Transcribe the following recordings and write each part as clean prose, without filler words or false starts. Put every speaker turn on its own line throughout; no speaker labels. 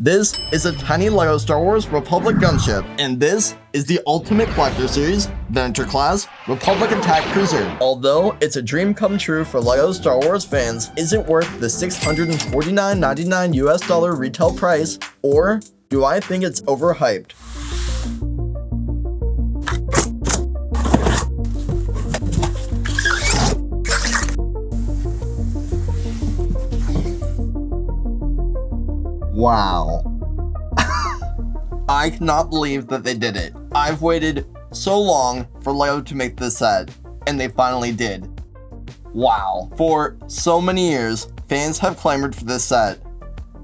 This is a tiny LEGO Star Wars Republic gunship, and this is the Ultimate Collector Series Venator-Class Republic Attack Cruiser. Although it's a dream come true for LEGO Star Wars fans, is it worth the $649.99 US retail price, or do I think it's overhyped? Wow. I cannot believe that they did it. I've waited so long for LEGO to make this set, and they finally did. Wow. For so many years, fans have clamored for this set,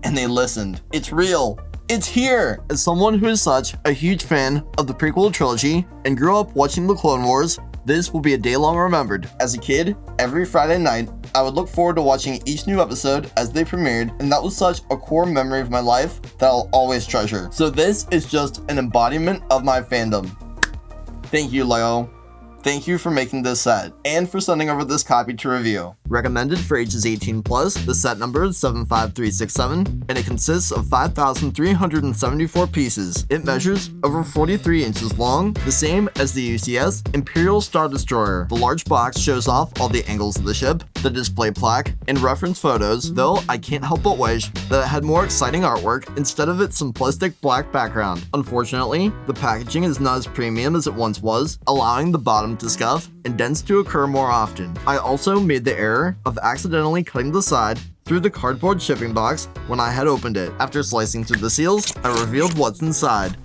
and they listened. It's real. It's here! As someone who is such a huge fan of the prequel trilogy and grew up watching the Clone Wars, this will be a day long remembered. As a kid, every Friday night, I would look forward to watching each new episode as they premiered, and that was such a core memory of my life that I'll always treasure. So this is just an embodiment of my fandom. Thank you, LEGO. Thank you for making this set, and for sending over this copy to review. Recommended for ages 18 plus, the set number is 75367, and it consists of 5,374 pieces. It measures over 43 inches long, the same as the UCS Imperial Star Destroyer. The large box shows off all the angles of the ship, the display plaque, and reference photos, though I can't help but wish that it had more exciting artwork instead of its simplistic black background. Unfortunately, the packaging is not as premium as it once was, allowing the bottom to scuff and dents to occur more often. I also made the error of accidentally cutting the side through the cardboard shipping box when I had opened it. After slicing through the seals, I revealed what's inside.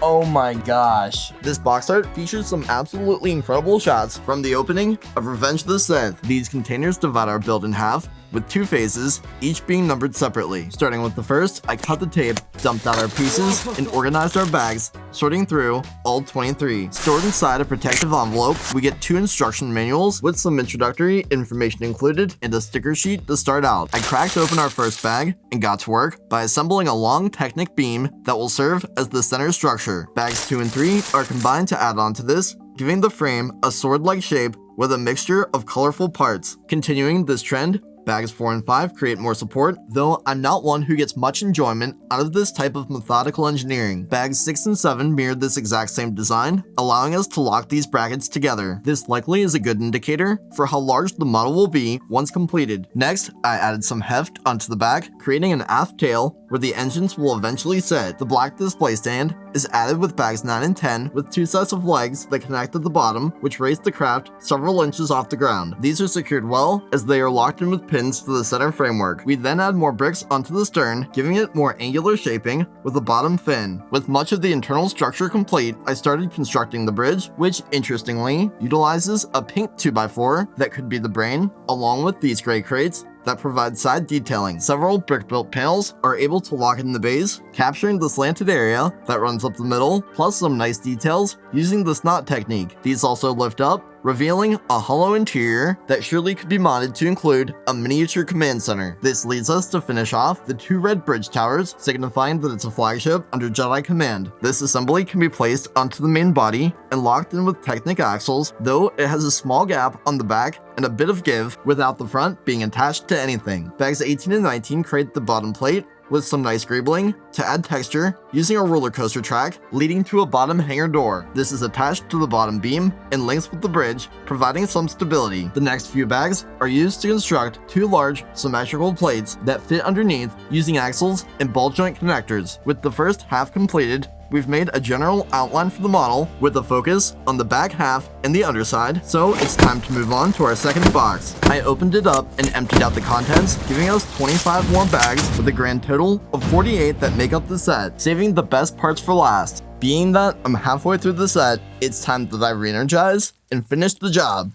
Oh my gosh. This box art features some absolutely incredible shots from the opening of Revenge of the Sith. These containers divide our build in half, with two phases, each being numbered separately. Starting with the first, I cut the tape, dumped out our pieces, and organized our bags, sorting through all 23. Stored inside a protective envelope, we get two instruction manuals with some introductory information included and a sticker sheet to start out. I cracked open our first bag and got to work by assembling a long Technic beam that will serve as the center structure. Bags 2 and 3 are combined to add on to this, giving the frame a sword-like shape with a mixture of colorful parts. Continuing this trend, bags 4 and 5 create more support, though I'm not one who gets much enjoyment out of this type of methodical engineering. Bags 6 and 7 mirrored this exact same design, allowing us to lock these brackets together. This likely is a good indicator for how large the model will be once completed. Next, I added some heft onto the back, creating an aft tail where the engines will eventually sit. The black display stand is added with bags 9 and 10 with two sets of legs that connect at the bottom, which raise the craft several inches off the ground. These are secured well as they are locked in with pins to the center framework. We then add more bricks onto the stern, giving it more angular shaping with a bottom fin. With much of the internal structure complete, I started constructing the bridge, which interestingly utilizes a pink 2x4 that could be the brain, along with these gray crates that provide side detailing. Several brick-built panels are able to lock in the bays, capturing the slanted area that runs up the middle, plus some nice details using the snot technique. These also lift up, revealing a hollow interior that surely could be modded to include a miniature command center. This leads us to finish off the two red bridge towers, signifying that it's a flagship under Jedi command. This assembly can be placed onto the main body and locked in with Technic axles, though it has a small gap on the back and a bit of give without the front being attached to anything. Bags 18 and 19 create the bottom plate with some nice greebling to add texture using a roller coaster track leading to a bottom hanger door. This is attached to the bottom beam and links with the bridge, providing some stability. The next few bags are used to construct two large symmetrical plates that fit underneath using axles and ball joint connectors. With the first half completed, we've made a general outline for the model with a focus on the back half and the underside, so it's time to move on to our second box. I opened it up and emptied out the contents, giving us 25 more bags with a grand total of 48 that make up the set, saving the best parts for last. Being that I'm halfway through the set, it's time that I re-energize and finish the job.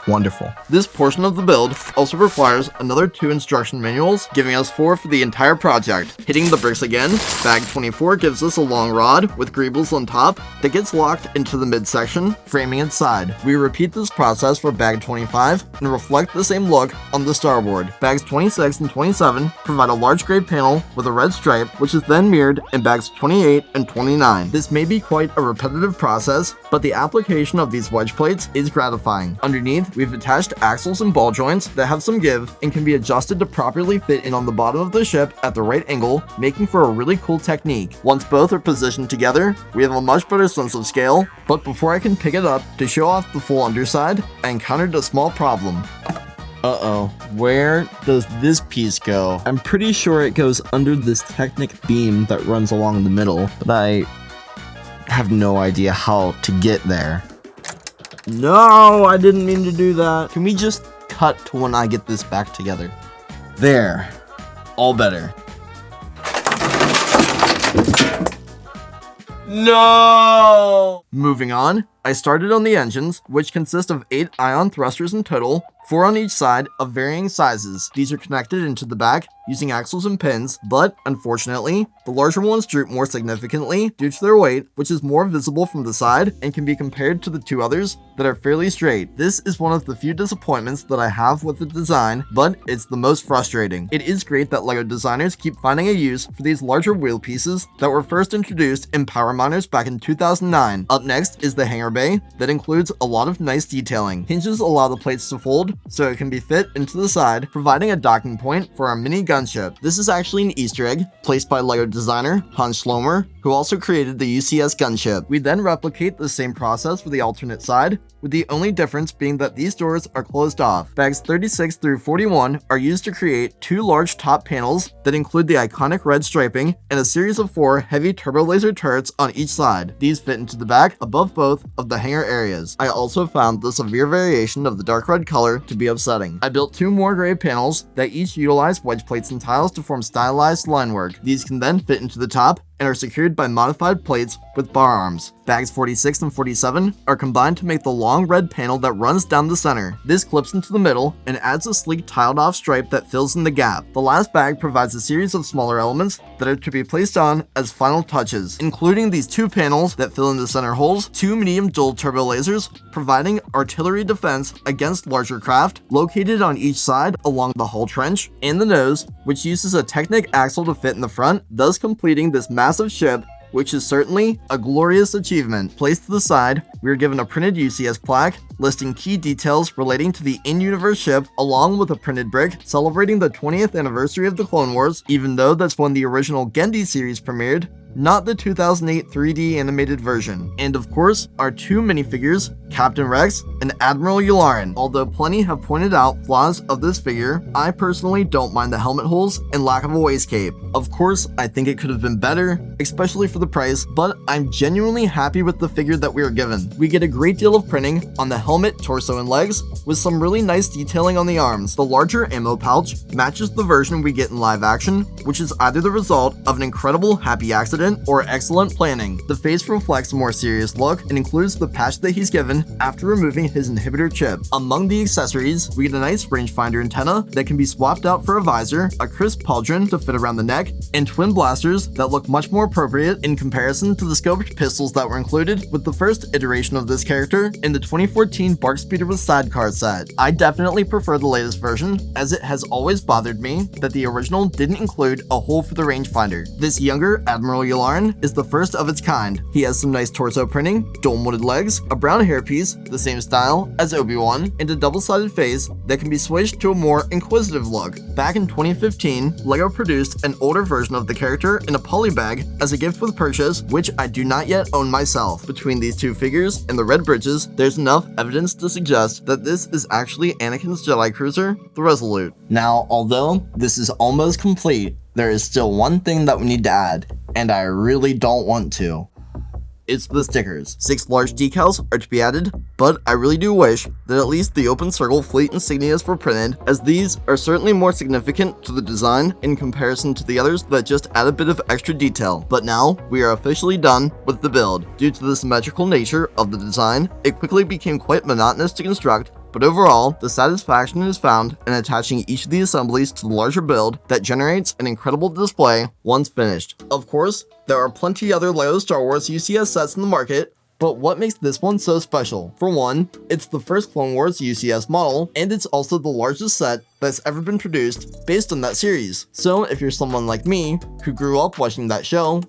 Wonderful. This portion of the build also requires another two instruction manuals, giving us 4 for the entire project. Hitting the bricks again, bag 24 gives us a long rod with greebles on top that gets locked into the midsection, framing its side. We repeat this process for bag 25 and reflect the same look on the starboard. Bags 26 and 27 provide a large gray panel with a red stripe, which is then mirrored in bags 28 and 29. This may be quite a repetitive process, but the application of these wedge plates is gratifying. Underneath, We've attached axles and ball joints that have some give and can be adjusted to properly fit in on the bottom of the ship at the right angle, making for a really cool technique. Once both are positioned together, we have a much better sense of scale, but before I can pick it up to show off the full underside, I encountered a small problem. Uh-oh, where does this piece go? I'm pretty sure it goes under this Technic beam that runs along the middle, but I have no idea how to get there. No, I didn't mean to do that. Can we just cut to when I get this back together? There, all better. No! Moving on, I started on the engines, which consist of 8 ion thrusters in total, 4 on each side of varying sizes. These are connected into the back using axles and pins, but unfortunately, the larger ones droop more significantly due to their weight, which is more visible from the side and can be compared to the 2 others that are fairly straight. This is one of the few disappointments that I have with the design, but it's the most frustrating. It is great that LEGO designers keep finding a use for these larger wheel pieces that were first introduced in Power Miners back in 2009. Up next is the hangar bay that includes a lot of nice detailing. Hinges allow the plates to fold so it can be fit into the side, providing a docking point for our mini gunship. This is actually an Easter egg placed by LEGO designer Hans Schlomer, who also created the UCS gunship. We then replicate the same process for the alternate side, with the only difference being that these doors are closed off. Bags 36 through 41 are used to create 2 large top panels that include the iconic red striping and a series of 4 heavy turbo laser turrets on each side. These fit into the back above both of the hangar areas. I also found the severe variation of the dark red color to be upsetting. I built 2 more gray panels that each utilize wedge plates and tiles to form stylized line work. These can then fit into the top and are secured by modified plates with bar arms. Bags 46 and 47 are combined to make the long red panel that runs down the center. This clips into the middle and adds a sleek tiled off stripe that fills in the gap. The last bag provides a series of smaller elements that are to be placed on as final touches, including these 2 panels that fill in the center holes, 2 medium dual turbo lasers providing artillery defense against larger craft located on each side along the hull trench, and the nose, which uses a Technic axle to fit in the front, thus completing this massive ship, which is certainly a glorious achievement. Placed to the side, we are given a printed UCS plaque listing key details relating to the in-universe ship, along with a printed brick celebrating the 20th anniversary of the Clone Wars, even though that's when the original Genndy series premiered, not the 2008 3D animated version. And of course, our 2 minifigures, Captain Rex and Admiral Yularen. Although plenty have pointed out flaws of this figure, I personally don't mind the helmet holes and lack of a waist cape. Of course, I think it could have been better, especially for the price, but I'm genuinely happy with the figure that we are given. We get a great deal of printing on the helmet, torso, and legs, with some really nice detailing on the arms. The larger ammo pouch matches the version we get in live action, which is either the result of an incredible happy accident or excellent planning. The face reflects a more serious look and includes the patch that he's given after removing his inhibitor chip. Among the accessories, we get a nice rangefinder antenna that can be swapped out for a visor, a crisp pauldron to fit around the neck, and twin blasters that look much more appropriate in comparison to the scoped pistols that were included with the first iteration of this character in the 2014 Bark Speeder with Sidecar set. I definitely prefer the latest version, as it has always bothered me that the original didn't include a hole for the rangefinder. This younger Admiral Yularen is the first of its kind. He has some nice torso printing, dome-wooded legs, a brown hairpiece, the same style as Obi-Wan, and a double-sided face that can be switched to a more inquisitive look. Back in 2015, LEGO produced an older version of the character in a poly bag as a gift with purchase, which I do not yet own myself. Between these 2 figures and the red bridges, there's enough evidence to suggest that this is actually Anakin's Jedi Cruiser, the Resolute. Now, although this is almost complete, there is still one thing that we need to add, and I really don't want to. It's the stickers. 6 large decals are to be added, but I really do wish that at least the open circle fleet insignias were printed, as these are certainly more significant to the design in comparison to the others that just add a bit of extra detail. But now, we are officially done with the build. Due to the symmetrical nature of the design, it quickly became quite monotonous to construct, but overall, the satisfaction is found in attaching each of the assemblies to the larger build that generates an incredible display once finished. Of course, there are plenty other LEGO Star Wars UCS sets in the market, but what makes this one so special? For one, it's the first Clone Wars UCS model, and it's also the largest set that's ever been produced based on that series. So if you're someone like me, who grew up watching that show,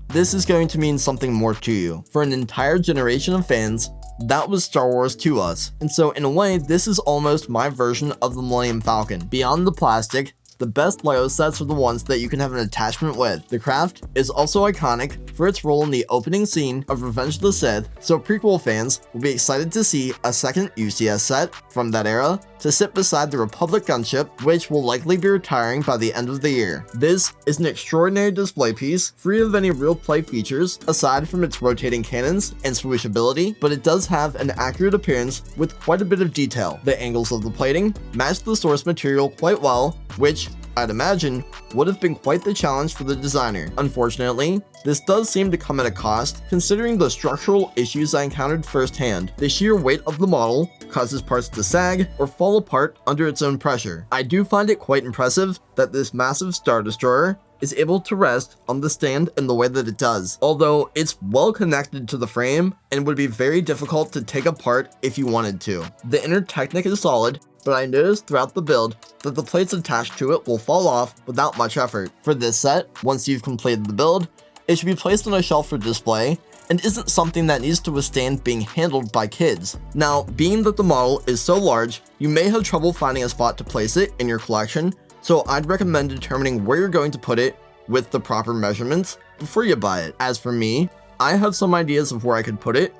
this is going to mean something more to you. For an entire generation of fans, that was Star Wars to us. And so in a way, this is almost my version of the Millennium Falcon. Beyond the plastic, the best LEGO sets are the ones that you can have an attachment with. The craft is also iconic for its role in the opening scene of Revenge of the Sith, so prequel fans will be excited to see a second UCS set from that era to sit beside the Republic gunship, which will likely be retiring by the end of the year. This is an extraordinary display piece, free of any real play features aside from its rotating cannons and swooshability, but it does have an accurate appearance with quite a bit of detail. The angles of the plating match the source material quite well, which I'd imagine would have been quite the challenge for the designer. Unfortunately, this does seem to come at a cost, considering the structural issues I encountered firsthand. The sheer weight of the model causes parts to sag or fall apart under its own pressure. I do find it quite impressive that this massive Star Destroyer is able to rest on the stand in the way that it does, although it's well connected to the frame and would be very difficult to take apart if you wanted to. The inner Technic is solid, but I noticed throughout the build that the plates attached to it will fall off without much effort. For this set, once you've completed the build, it should be placed on a shelf for display and isn't something that needs to withstand being handled by kids. Now, being that the model is so large, you may have trouble finding a spot to place it in your collection, so I'd recommend determining where you're going to put it with the proper measurements before you buy it. As for me, I have some ideas of where I could put it,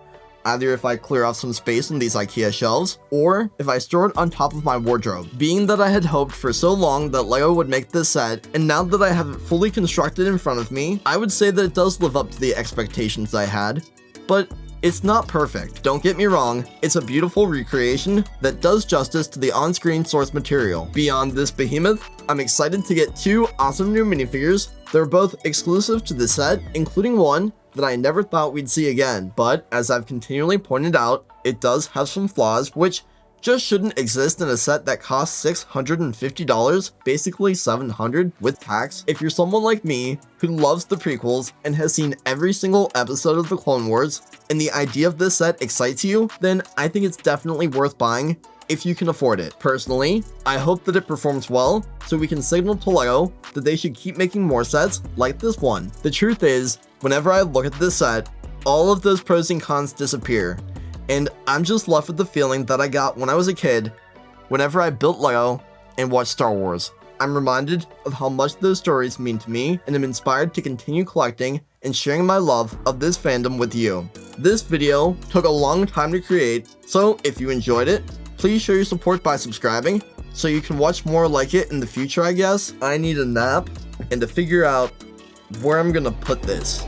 either if I clear off some space in these IKEA shelves, or if I store it on top of my wardrobe. Being that I had hoped for so long that LEGO would make this set, and now that I have it fully constructed in front of me, I would say that it does live up to the expectations I had, but it's not perfect. Don't get me wrong, it's a beautiful recreation that does justice to the on-screen source material. Beyond this behemoth, I'm excited to get 2 awesome new minifigures. They're both exclusive to the set, including one that I never thought we'd see again, but as I've continually pointed out, it does have some flaws which just shouldn't exist in a set that costs $650, basically $700 with tax. If you're someone like me who loves the prequels and has seen every single episode of the Clone Wars, and the idea of this set excites you, then I think it's definitely worth buying if you can afford it. Personally, I hope that it performs well so we can signal to LEGO that they should keep making more sets like this one. The truth is, whenever I look at this set, all of those pros and cons disappear, and I'm just left with the feeling that I got when I was a kid whenever I built LEGO and watched Star Wars. I'm reminded of how much those stories mean to me, and am inspired to continue collecting and sharing my love of this fandom with you. This video took a long time to create, so if you enjoyed it, please show your support by subscribing so you can watch more like it in the future, I guess. I need a nap and to figure out where I'm gonna put this.